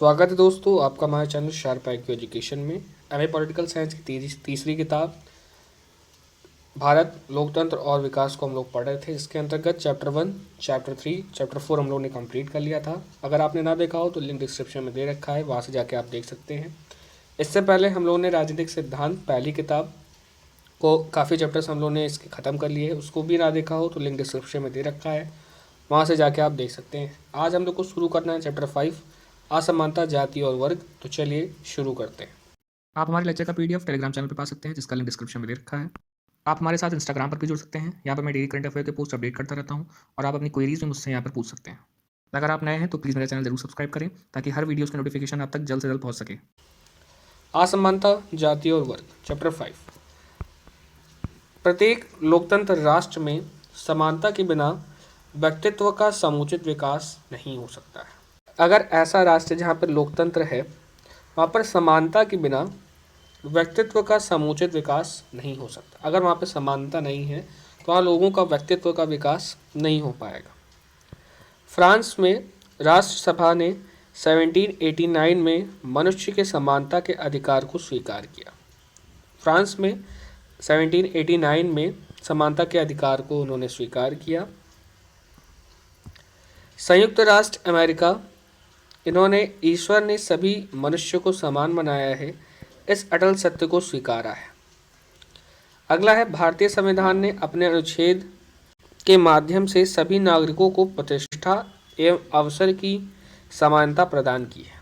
स्वागत है दोस्तों आपका हमारे चैनल शार्प IQ एजुकेशन में। एमए पॉलिटिकल साइंस की तीसरी किताब भारत लोकतंत्र और विकास को हम लोग पढ़ रहे थे। इसके अंतर्गत चैप्टर 1, चैप्टर 3, चैप्टर 4 हम लोग ने कंप्लीट कर लिया था। अगर आपने ना देखा हो तो लिंक डिस्क्रिप्शन में दे रखा है, वहाँ से जाके आप देख सकते हैं। इससे पहले हम लोगों ने राजनीतिक सिद्धांत पहली किताब को काफ़ी चैप्टर्स हम लोगों ने इसके ख़त्म कर लिए है। उसको भी ना देखा हो तो लिंक डिस्क्रिप्शन में दे रखा है, वहाँ से जाके आप देख सकते हैं। आज हम लोग को शुरू करना है चैप्टर 5, असमानता, जाति और वर्ग। तो चलिए शुरू करते हैं। आप हमारे लेक्चर का PDF टेलीग्राम चैनल पे पा सकते हैं, जिसका लिंक डिस्क्रिप्शन में दे रखा है। आप हमारे साथ इंस्टाग्राम पर भी जुड़ सकते हैं। यहाँ पर मैं डेली करंट अफेयर के पोस्ट अपडेट करता रहता हूँ और आप अपनी क्वेरीज भी मुझसे यहाँ पर पूछ सकते हैं। अगर आप नए हैं तो प्लीज़ मेरा चैनल जरूर सब्सक्राइब करें, ताकि हर वीडियोज़ की नोटिफिकेशन आप तक जल्द से जल्द पहुँच सके। असमानता, जाति और वर्ग, चैप्टर 5। प्रत्येक लोकतंत्र राष्ट्र में समानता के बिना व्यक्तित्व का समुचित विकास नहीं हो सकता है। अगर ऐसा राष्ट्र जहाँ पर लोकतंत्र है, वहाँ पर समानता के बिना व्यक्तित्व का समुचित विकास नहीं हो सकता। अगर वहाँ पर समानता नहीं है तो वहाँ लोगों का व्यक्तित्व का विकास नहीं हो पाएगा। फ्रांस में राष्ट्रसभा ने 1789 में मनुष्य के समानता के अधिकार को स्वीकार किया। फ्रांस में 1789 में समानता के अधिकार को उन्होंने स्वीकार किया। संयुक्त राष्ट्र अमेरिका, इन्होंने ईश्वर ने सभी मनुष्य को समान बनाया है, इस अटल सत्य को स्वीकारा है। अगला है, भारतीय संविधान ने अपने अनुच्छेद के माध्यम से सभी नागरिकों को प्रतिष्ठा एवं अवसर की समानता प्रदान की है।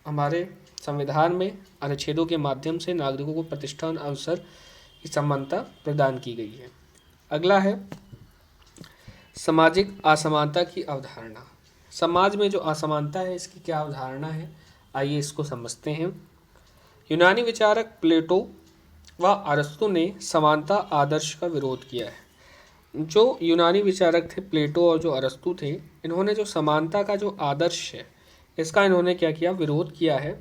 हमारे संविधान में अनुच्छेदों के माध्यम से नागरिकों को प्रतिष्ठा और अवसर की समानता प्रदान की गई है। अगला है, सामाजिक असमानता की अवधारणा। समाज में जो असमानता है, इसकी क्या अवधारणा है, आइए इसको समझते हैं। यूनानी विचारक प्लेटो व अरस्तु ने समानता आदर्श का विरोध किया है। जो यूनानी विचारक थे प्लेटो और जो अरस्तु थे, इन्होंने जो समानता का जो आदर्श है, इसका इन्होंने क्या किया, विरोध किया है,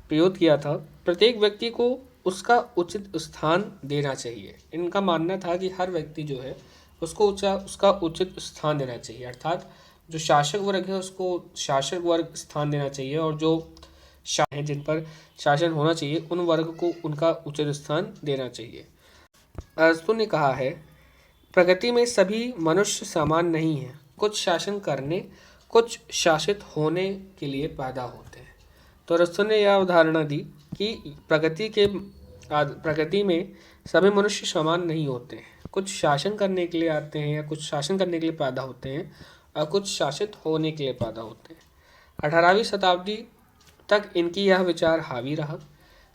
प्रयोग किया था। प्रत्येक व्यक्ति को उसका उचित स्थान देना चाहिए। इनका मानना था कि हर व्यक्ति जो है उसको उसका उचित स्थान देना चाहिए, अर्थात जो शासक वर्ग है उसको शासक वर्ग स्थान देना चाहिए और जो है जिन पर शासन होना चाहिए उन वर्ग को उनका उचित स्थान देना चाहिए। अरस्तु ने कहा है, प्रगति में सभी मनुष्य समान नहीं है, कुछ शासन करने, कुछ शासित होने के लिए पैदा होते हैं। तो अरस्तु ने यह अवधारणा दी कि प्रगति में सभी मनुष्य समान नहीं होते हैं, कुछ शासन करने के लिए आते हैं या कुछ शासन करने के लिए पैदा होते हैं और कुछ शासित होने के लिए पैदा होते हैं। 18वीं शताब्दी तक इनकी यह विचार हावी रहा।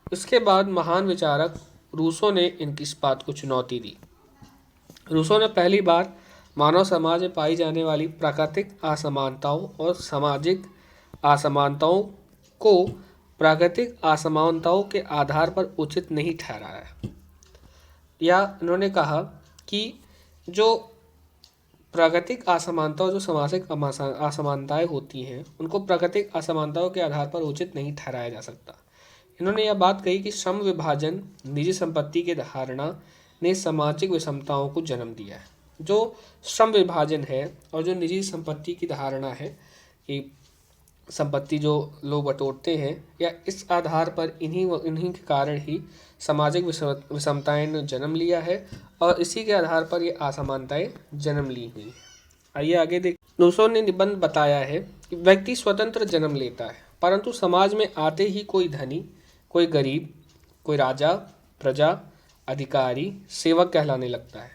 इसके बाद महान विचारक रूसो ने इनकी इस बात को चुनौती दी। रूसो ने पहली बार मानव समाज में पाई जाने वाली प्राकृतिक असमानताओं और सामाजिक असमानताओं को प्राकृतिक असमानताओं के आधार पर उचित नहीं ठहराया, या उन्होंने कहा कि जो प्राकृतिक असमानता और जो सामाजिक असमानताएं होती हैं, उनको प्राकृतिक असमानताओं के आधार पर उचित नहीं ठहराया जा सकता। इन्होंने यह बात कही कि श्रम विभाजन, निजी संपत्ति की धारणा ने सामाजिक विषमताओं को जन्म दिया है। जो श्रम विभाजन है और जो निजी संपत्ति की धारणा है कि संपत्ति जो लोग बटोरते हैं, या इस आधार पर इन्हीं के कारण ही सामाजिक विषमताएं ने जन्म लिया है और इसी के आधार पर ये असमानताएं जन्म ली हुई। आइए आगे देख। रूसो ने निबंध बताया है कि व्यक्ति स्वतंत्र जन्म लेता है, परंतु समाज में आते ही कोई धनी, कोई गरीब, कोई राजा, प्रजा, अधिकारी, सेवक कहलाने लगता है।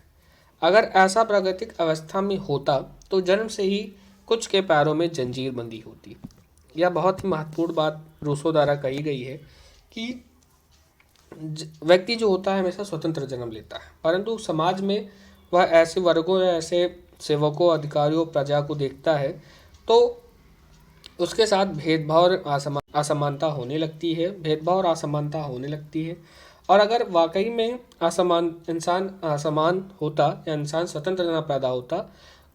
अगर ऐसा प्राकृतिक अवस्था में होता तो जन्म से ही कुछ के पैरों में जंजीर बंधी होती। यह बहुत ही महत्वपूर्ण बात रूसो द्वारा कही गई है कि व्यक्ति जो होता है हमेशा स्वतंत्र जन्म लेता है, परंतु समाज में वह ऐसे वर्गों या ऐसे सेवकों, अधिकारियों, प्रजा को देखता है तो उसके साथ भेदभाव और असमानता होने लगती है, भेदभाव और असमानता होने लगती है। और अगर वाकई में इंसान असमान होता या इंसान स्वतंत्र न पैदा होता,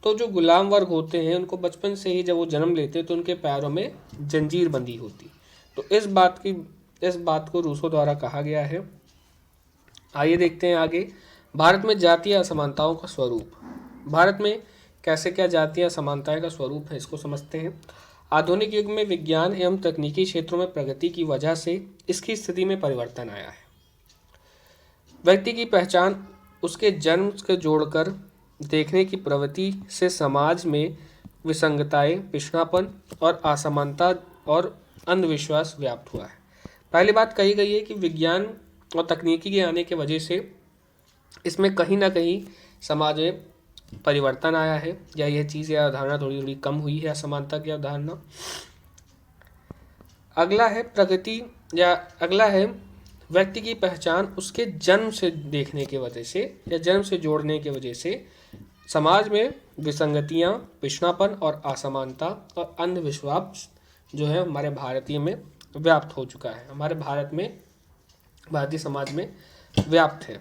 तो जो गुलाम वर्ग होते हैं उनको बचपन से ही जब वो जन्म लेते तो उनके पैरों में जंजीर बंधी होती। तो इस बात को रूसो द्वारा कहा गया है। आइए देखते हैं आगे। भारत में जातीय असमानताओं का स्वरूप। भारत में कैसे क्या जातीय असमानताएं का स्वरूप है, इसको समझते हैं। आधुनिक युग में विज्ञान एवं तकनीकी क्षेत्रों में प्रगति की वजह से इसकी स्थिति में परिवर्तन आया है। व्यक्ति की पहचान उसके जन्म से जोड़कर देखने की प्रवृत्ति से समाज में विसंगताएं, पिछड़ापन और असमानता और अंधविश्वास व्याप्त हुआ है। पहली बात कही गई है कि विज्ञान और तकनीकी के आने की वजह से इसमें कहीं ना कहीं समाज में परिवर्तन आया है, या यह चीज़ या अवधारणा थोड़ी थोड़ी कम हुई है, असमानता की अवधारणा। अगला है व्यक्ति की पहचान उसके जन्म से देखने की वजह से या जन्म से जोड़ने की वजह से समाज में विसंगतियां, पिछड़ापन और असमानता और अंधविश्वास जो है हमारे भारतीय में व्याप्त हो चुका है, हमारे भारतीय समाज में व्याप्त है।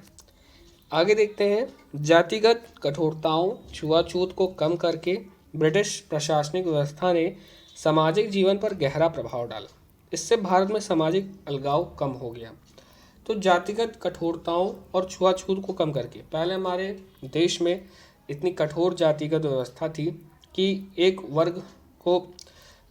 आगे देखते हैं, जातिगत कठोरताओं, छुआछूत को कम करके ब्रिटिश प्रशासनिक व्यवस्था ने सामाजिक जीवन पर गहरा प्रभाव डाला। इससे भारत में सामाजिक अलगाव कम हो गया। तो जातिगत कठोरताओं और छुआछूत को कम करके, पहले हमारे देश में इतनी कठोर जातिगत व्यवस्था थी कि एक वर्ग को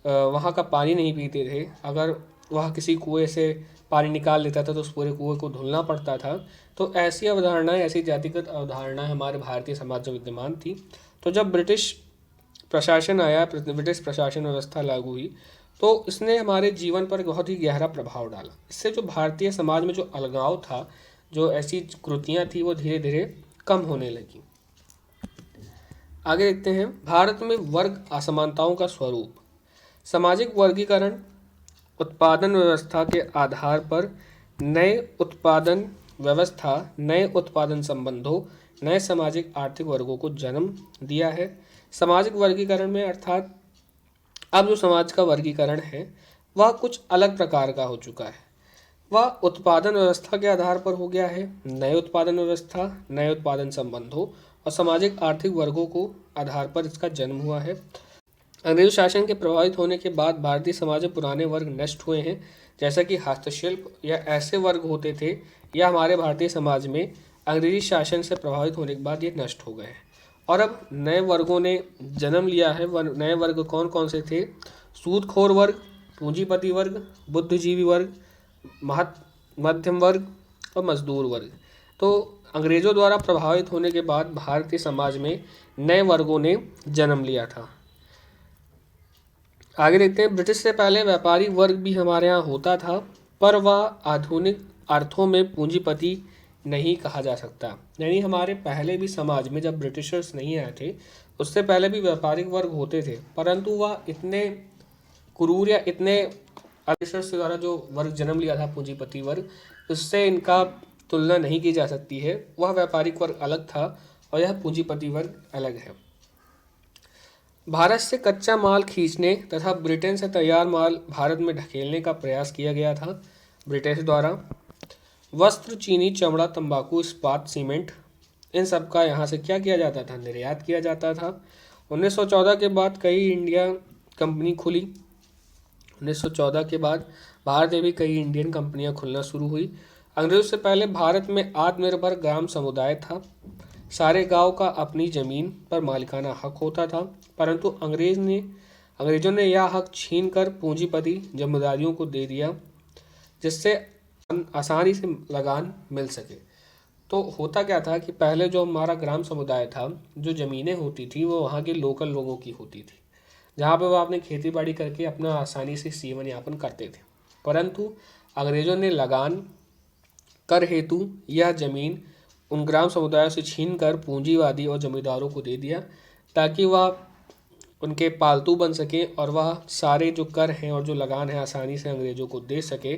वहाँ का पानी नहीं पीते थे, अगर वह किसी कुएं से पानी निकाल लेता था तो उस पूरे कुएं को धुलना पड़ता था। तो ऐसी अवधारणाएं, ऐसी जातिगत अवधारणाएं हमारे भारतीय समाज में विद्यमान थी। तो जब ब्रिटिश प्रशासन आया, ब्रिटिश प्रशासन व्यवस्था लागू हुई, तो इसने हमारे जीवन पर बहुत ही गहरा प्रभाव डाला। इससे जो भारतीय समाज में जो अलगाव था, जो ऐसी कृतियाँ थी, वो धीरे धीरे कम होने लगी। आगे देखते हैं, भारत में वर्ग असमानताओं का स्वरूप। सामाजिक वर्गीकरण उत्पादन व्यवस्था के आधार पर नए उत्पादन व्यवस्था, नए उत्पादन संबंधों, नए सामाजिक आर्थिक वर्गों को जन्म दिया है। सामाजिक वर्गीकरण में अर्थात अब जो समाज का वर्गीकरण है वह कुछ अलग प्रकार का हो चुका है। वह उत्पादन व्यवस्था के आधार पर हो गया है। नए उत्पादन व्यवस्था, नए उत्पादन संबंधों और सामाजिक आर्थिक वर्गों को आधार पर इसका जन्म हुआ है। अंग्रेज शासन के प्रभावित होने के बाद भारतीय समाज में पुराने वर्ग नष्ट हुए हैं, जैसा कि हस्तशिल्प या ऐसे वर्ग होते थे, या हमारे भारतीय समाज में अंग्रेजी शासन से प्रभावित होने के बाद ये नष्ट हो गए हैं। और अब नए वर्गों ने जन्म लिया है। नए वर्ग कौन कौन से थे? सूदखोर वर्ग, पूंजीपति वर्ग, बुद्धिजीवी वर्ग, मध्यम वर्ग और मजदूर वर्ग। तो अंग्रेजों द्वारा प्रभावित होने के बाद भारतीय समाज में नए वर्गों ने जन्म लिया था। आगे देखते हैं, ब्रिटिश से पहले व्यापारी वर्ग भी हमारे यहाँ होता था, पर वह आधुनिक अर्थों में पूंजीपति नहीं कहा जा सकता। यानी हमारे पहले भी समाज में, जब ब्रिटिशर्स नहीं आए थे, उससे पहले भी व्यापारिक वर्ग होते थे, परंतु वह इतने क्रूर या इतने ब्रिटिशर्स द्वारा जो वर्ग जन्म लिया था, पूंजीपति वर्ग, उससे इनका तुलना नहीं की जा सकती है। वह व्यापारिक वर्ग अलग था और यह पूंजीपति वर्ग अलग है। भारत से कच्चा माल खींचने तथा ब्रिटेन से तैयार माल भारत में ढकेलने का प्रयास किया गया था ब्रिटिश द्वारा। वस्त्र, चीनी, चमड़ा, तंबाकू, इस्पात, सीमेंट, इन सब का यहाँ से क्या किया जाता था? निर्यात किया जाता था। 1914 के बाद कई इंडिया कंपनी खुली। 1914 के बाद भारत में भी कई इंडियन कंपनियां खुलना शुरू हुई। अंग्रेजों से पहले भारत में आत्मनिर्भर ग्राम समुदाय था। सारे गांव का अपनी ज़मीन पर मालिकाना हक होता था, परंतु अंग्रेजों ने यह हक छीनकर पूंजीपति जमींदारियों को दे दिया, जिससे आसानी से लगान मिल सके। तो होता क्या था कि पहले जो हमारा ग्राम समुदाय था, जो ज़मीनें होती थी वो वहाँ के लोकल लोगों की होती थी, जहाँ पे वो अपने खेती बाड़ी करके अपना आसानी से जीवन यापन करते थे। परंतु अंग्रेज़ों ने लगान कर हेतु यह ज़मीन उन ग्राम समुदायों से छीनकर पूंजीवादी और जमींदारों को दे दिया, ताकि वह उनके पालतू बन सके और वह सारे जो कर हैं और जो लगान है आसानी से अंग्रेज़ों को दे सके।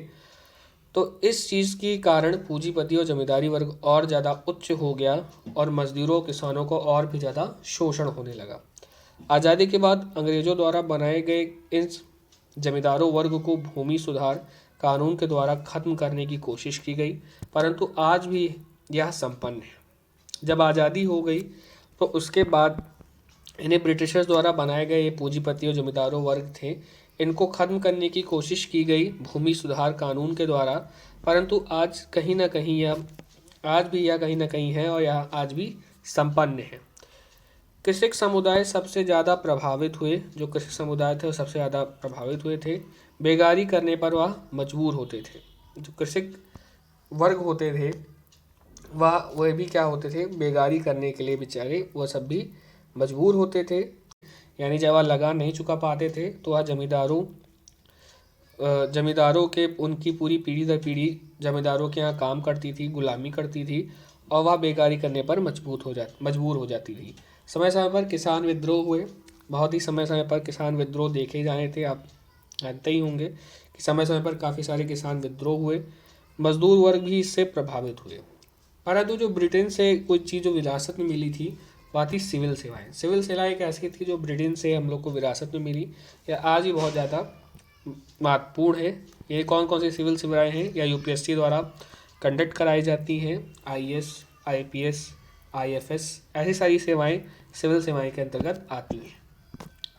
तो इस चीज़ के कारण पूंजीपति और जमींदारी वर्ग और ज़्यादा उच्च हो गया और मजदूरों, किसानों को और भी ज़्यादा शोषण होने लगा। आज़ादी के बाद अंग्रेज़ों द्वारा बनाए गए इन जमींदारों वर्ग को भूमि सुधार कानून के द्वारा खत्म करने की कोशिश की गई, परंतु आज भी यह संपन्न है। जब आज़ादी हो गई तो उसके बाद इन्हें ब्रिटिशर्स द्वारा बनाए गए ये पूंजीपति और जमींदारों वर्ग थे, इनको खत्म करने की कोशिश की गई भूमि सुधार कानून के द्वारा, परंतु आज कहीं ना कहीं यह कहीं ना कहीं है और यह आज भी संपन्न है। कृषक समुदाय सबसे ज़्यादा प्रभावित हुए, जो कृषक समुदाय थे वो सबसे ज़्यादा प्रभावित हुए थे। बेगारी करने पर वह मजबूर होते थे। जो कृषक वर्ग होते थे वह भी क्या होते थे, बेगारी करने के लिए बेचारे वह सब भी मजबूर होते थे। यानी जब वह लगान नहीं चुका पाते थे तो वह जमींदारों के उनकी पूरी पीढ़ी दर पीढ़ी जमींदारों के यहाँ काम करती थी, गुलामी करती थी और वह बेकारी करने पर मजबूर हो जाती थी। समय समय पर किसान विद्रोह हुए, बहुत ही समय समय पर किसान विद्रोह देखे जाए थे। आप जानते ही होंगे कि समय समय पर काफ़ी सारे किसान विद्रोह हुए। मजदूर वर्ग भी इससे प्रभावित हुए। परंतु जो ब्रिटेन से कोई चीज़ जो विरासत में मिली थी वह थी सिविल सेवाएं। सिविल सेवाएं एक ऐसी थी जो ब्रिटेन से हम लोग को विरासत में मिली, या आज भी बहुत ज़्यादा महत्वपूर्ण है। ये कौन कौन सी सिविल सेवाएं हैं या यूपीएससी द्वारा कंडक्ट कराई जाती हैं? आईएएस, आईपीएस, आईएफएस, ऐसी सारी सेवाएं सिविल सेवाएं के अंतर्गत आती हैं।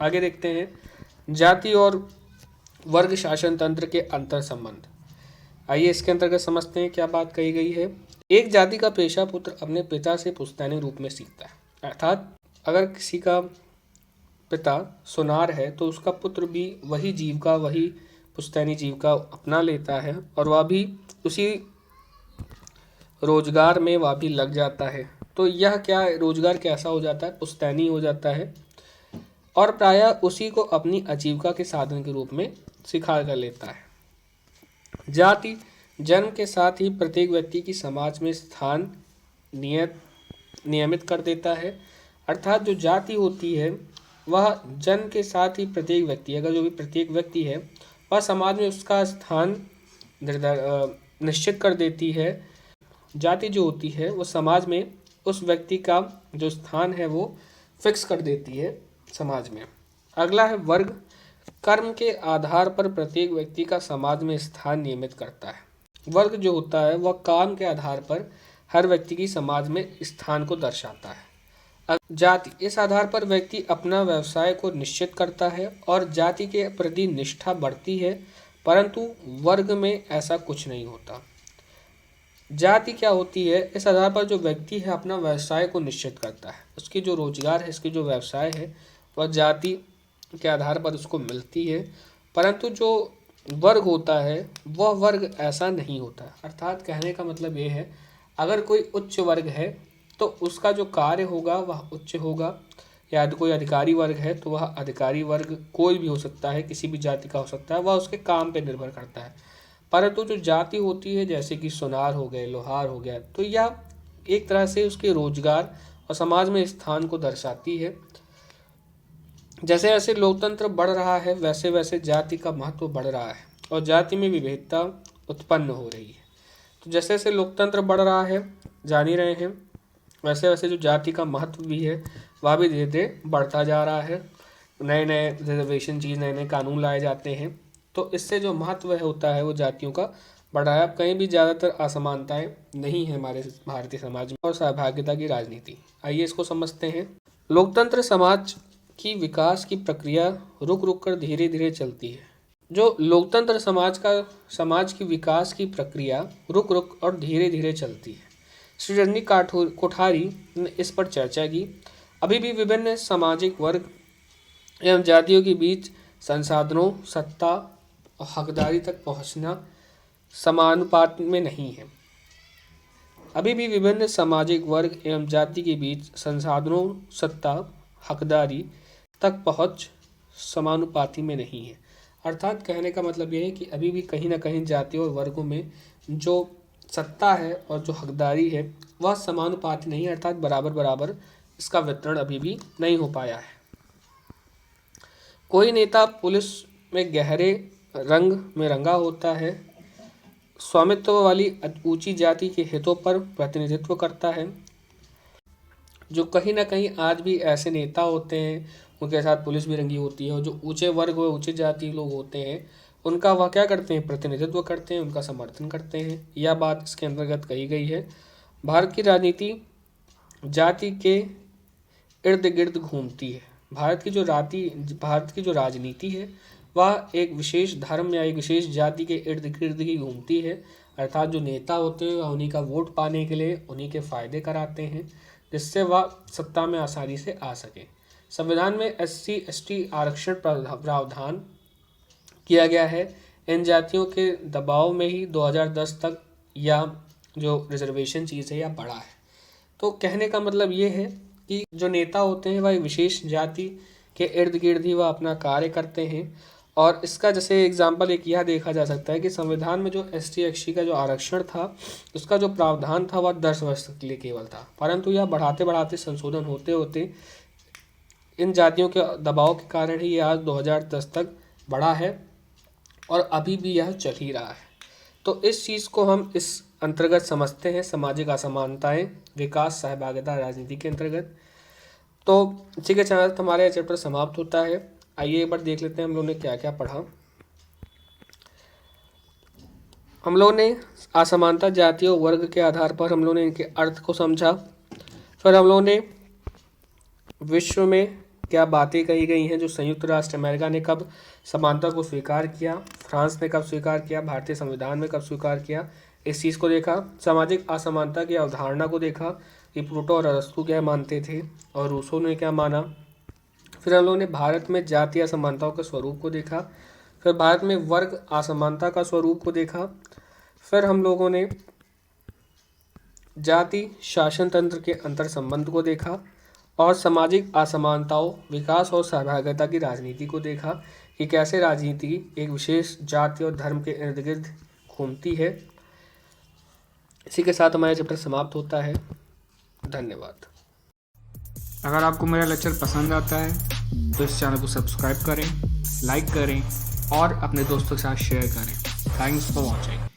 आगे देखते हैं जाति और वर्ग शासन तंत्र के अंतर संबंध। आइए इसके अंतर्गत समझते हैं क्या बात कही गई है। एक जाति का पेशा पुत्र अपने पिता से पुश्तैनी रूप में सीखता है। अर्थात अगर किसी का पिता सुनार है तो उसका पुत्र भी वही जीविका, वही पुश्तैनी जीविका अपना लेता है और वह भी उसी रोजगार में वह भी लग जाता है। तो यह क्या रोजगार कैसा हो जाता है? पुश्तैनी हो जाता है और प्रायः उसी को अपनी आजीविका के साधन के रूप में सिखा कर लेता है। जाति जन्म के साथ ही प्रत्येक व्यक्ति की समाज में स्थान नियमित कर देता है। अर्थात जो जाति होती है वह जन्म के साथ ही प्रत्येक व्यक्ति, अगर जो भी प्रत्येक व्यक्ति है वह समाज में उसका स्थान निश्चित कर देती है। जाति जो होती है वो समाज में उस व्यक्ति का जो स्थान है वो फिक्स कर देती है समाज में। अगला है वर्ग। कर्म के आधार पर प्रत्येक व्यक्ति का समाज में स्थान नियमित करता है। वर्ग जो होता है वह काम के आधार पर हर व्यक्ति की समाज में स्थान को दर्शाता है। जाति, इस आधार पर व्यक्ति अपना व्यवसाय को निश्चित करता है और जाति के प्रति निष्ठा बढ़ती है, परंतु वर्ग में ऐसा कुछ नहीं होता। जाति क्या होती है? इस आधार पर जो व्यक्ति है अपना व्यवसाय को निश्चित करता है। उसकी जो रोजगार है, इसकी जो व्यवसाय है वह जाति के आधार पर उसको मिलती है, परंतु जो वर्ग होता है वह वर्ग ऐसा नहीं होता। अर्थात कहने का मतलब ये है, अगर कोई उच्च वर्ग है तो उसका जो कार्य होगा वह उच्च होगा, या यदि कोई अधिकारी वर्ग है तो वह अधिकारी वर्ग कोई भी हो सकता है, किसी भी जाति का हो सकता है, वह उसके काम पर निर्भर करता है। परंतु जो जाति होती है जैसे कि सुनार हो गए, लोहार हो गया, तो यह एक तरह से उसके रोजगार और समाज में स्थान को दर्शाती है। जैसे जैसे लोकतंत्र बढ़ रहा है वैसे वैसे जाति का महत्व बढ़ रहा है और जाति में विविधता उत्पन्न हो रही है। तो जैसे जैसे लोकतंत्र बढ़ रहा है, जान ही रहे हैं, वैसे वैसे जो जाति का महत्व भी है वह भी धीरे धीरे बढ़ता जा रहा है। नए नए रिजर्वेशन चीज़, नए नए कानून लाए जाते हैं, तो इससे जो महत्व होता है वो जातियों का बढ़ रहा है। अब कहीं भी ज़्यादातर असमानताएं नहीं है हमारे भारतीय समाज में। और सहभागिता की राजनीति, आइए इसको समझते हैं। लोकतंत्र समाज की विकास की प्रक्रिया रुक रुक कर धीरे धीरे चलती है। जो लोकतंत्र समाज की विकास की प्रक्रिया रुक रुक और धीरे धीरे चलती है। श्री रजनी कोठारी ने इस पर चर्चा की। अभी भी विभिन्न सामाजिक वर्ग एवं जातियों के बीच संसाधनों, सत्ता और हकदारी तक पहुंचना समानुपात में नहीं है। अभी भी विभिन्न सामाजिक वर्ग एवं जाति के बीच संसाधनों, सत्ता, हकदारी तक पहुंच समानुपाती में नहीं है। अर्थात कहने का मतलब यह है कि अभी भी कहीं ना कहीं जातियों और वर्गों में जो सत्ता है और जो हकदारी है वह समानुपाती नहीं है, अर्थात बराबर बराबर इसका वितरण अभी भी नहीं हो पाया है। कोई नेता पुलिस में गहरे रंग में रंगा होता है, स्वामित्व वाली ऊंची जाति के हितों पर प्रतिनिधित्व करता है। जो कहीं ना कहीं आज भी ऐसे नेता होते हैं उनके साथ पुलिस भी रंगी होती है, और जो ऊंचे वर्ग व ऊंचे जाति लोग होते हैं उनका वह क्या करते हैं? प्रतिनिधित्व करते हैं, उनका समर्थन करते हैं। यह बात इसके अंतर्गत कही गई है। भारत की राजनीति जाति के इर्द गिर्द घूमती है। भारत की जो राजनीति है वह एक विशेष धर्म या एक विशेष जाति के इर्द गिर्द ही घूमती है। अर्थात जो नेता होते हैं वह उन्हीं का वोट पाने के लिए उन्हीं के फायदे कराते हैं। जिससे वह सत्ता में आसानी से आ सके। संविधान में SC/ST आरक्षण प्रावधान किया गया है। इन जातियों के दबाव में ही 2010 तक यह जो रिजर्वेशन चीज़ है यह बढ़ा है। तो कहने का मतलब ये है कि जो नेता होते हैं वह विशेष जाति के इर्द गिर्द ही वह अपना कार्य करते हैं। और इसका जैसे एग्जाम्पल एक यह देखा जा सकता है कि संविधान में जो ST/ST का जो आरक्षण था उसका जो प्रावधान था वह 10 वर्ष के लिए केवल था, परंतु यह बढ़ाते बढ़ाते संशोधन होते होते इन जातियों के दबाव के कारण ही यह आज 2010 तक बढ़ा है और अभी भी यह चल ही रहा है। तो इस चीज़ को हम इस अंतर्गत समझते हैं, सामाजिक असमानताएं, विकास, सहभागिता, राजनीति के अंतर्गत। तो इसी के साथ हमारा चैप्टर समाप्त होता है। आइए एक बार देख लेते हैं हम लोगों ने क्या क्या पढ़ा। हम लोगों ने असमानता जाति और वर्ग के आधार पर हम लोगों ने इनके अर्थ को समझा। फिर हम लोगों ने विश्व में क्या बातें कही गई हैं, जो संयुक्त राष्ट्र अमेरिका ने कब समानता को स्वीकार किया, फ्रांस ने कब स्वीकार किया, भारतीय संविधान में कब स्वीकार किया, इस चीज़ को देखा। सामाजिक असमानता की अवधारणा को देखा कि प्लूटो और अरस्तु क्या मानते थे और रूसो ने क्या माना। फिर हम लोगों ने भारत में जातीय असमानताओं के स्वरूप को देखा। फिर भारत में वर्ग असमानता का स्वरूप को देखा। फिर हम लोगों ने जाति शासन तंत्र के अंतर संबंध को देखा और सामाजिक असमानताओं, विकास और सहभागिता की राजनीति को देखा कि कैसे राजनीति एक विशेष जाति और धर्म के इर्द गिर्द घूमती है। इसी के साथ हमारा चैप्टर समाप्त होता है। धन्यवाद। अगर आपको मेरा लेक्चर पसंद आता है तो इस चैनल को सब्सक्राइब करें, लाइक करें और अपने दोस्तों के साथ शेयर करें। Thanks for watching.